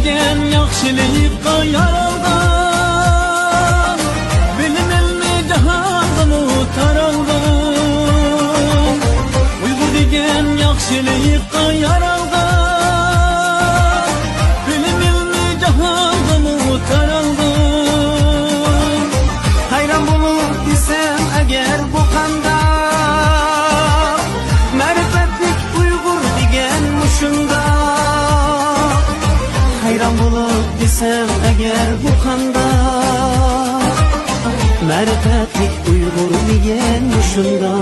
degan yaxshilikqa yaralgan, bilim ilmi jahonga taralgan. Uyg'ur degan yaxshilikqa yaralgan, bilim ilmi jahonga taralgan. Hayron bo'lib desam agar bu qanday ma'rifatlik Uyg'ur degan mushunda. Hayron bo'lib desam agar bu qanday ma'rifatlik Uyg'ur degan mushunda.